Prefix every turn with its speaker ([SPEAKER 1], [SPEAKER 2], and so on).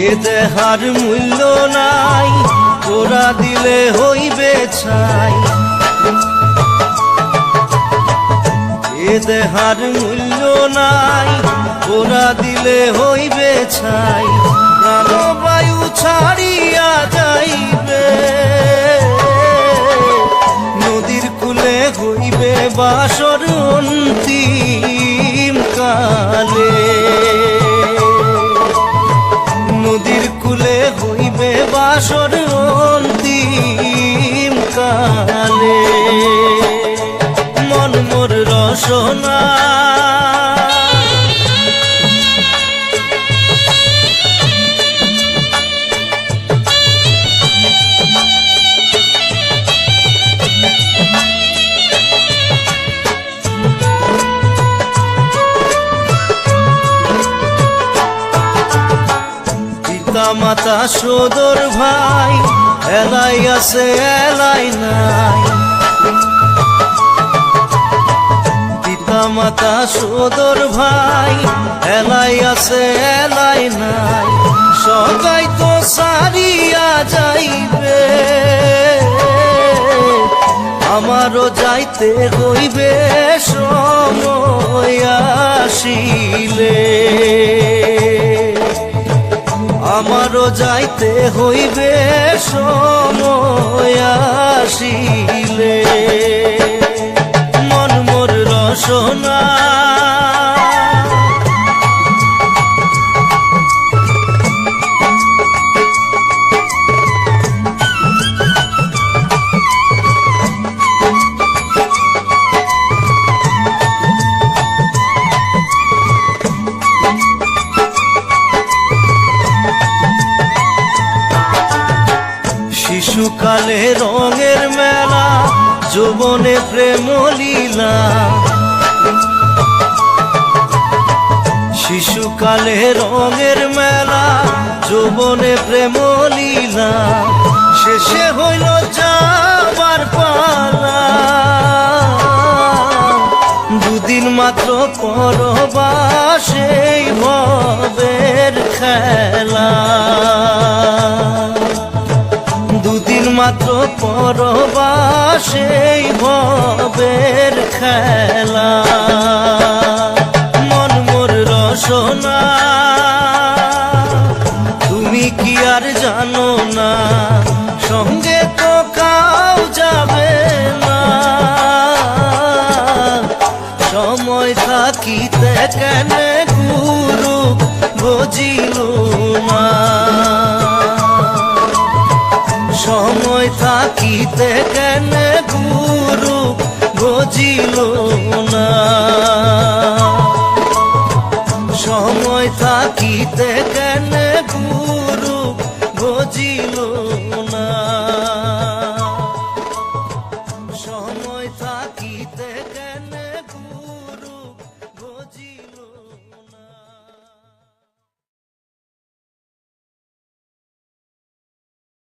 [SPEAKER 1] এ দেহার মূল্য নাই, তোরা দিলে হইবে ছাই। এ দেহার মূল্য নাই, তোরা দিলে হইবে ছাই। প্রাণবায়ু ছাড়িয়া যাইবে, নদীর কূলে হইবে বাসর অন্তিম কালে। নদীর কূলে হইবে বাসর অন্তিম কালে। মন মোর রসনা মাতা সদর ভাই, এলাই আছে এলাই নাই। পিতা মাতা সদর ভাই, এলাই আছে এলাই নাই। সবাই তো সারিয়া যাইবে, আমারও যাইতে হইবে সময় আসিলে। আমারও যাইতে হইবে সময় আসিলে। মন মোর রসনা শিশুকালে রঙের মেলা, যৌবনে প্রেম লীলা। শিশুকালে রঙের মেলা, যৌবনে প্রেম লীলা। শেষে হইল যাবার পালা, দুদিন মাত্র পরবাসে ভবের খেলা। দুদিন মাত্র পরবাসে ভবের খেলা। মন মোর রসনা তুমি কি আর জানো না, সঙ্গে তো কাউ যাবে না। সময় থাকিতে কেন গুরু বুঝিল না, সময় থাকিতে কেন গুরু বুঝিল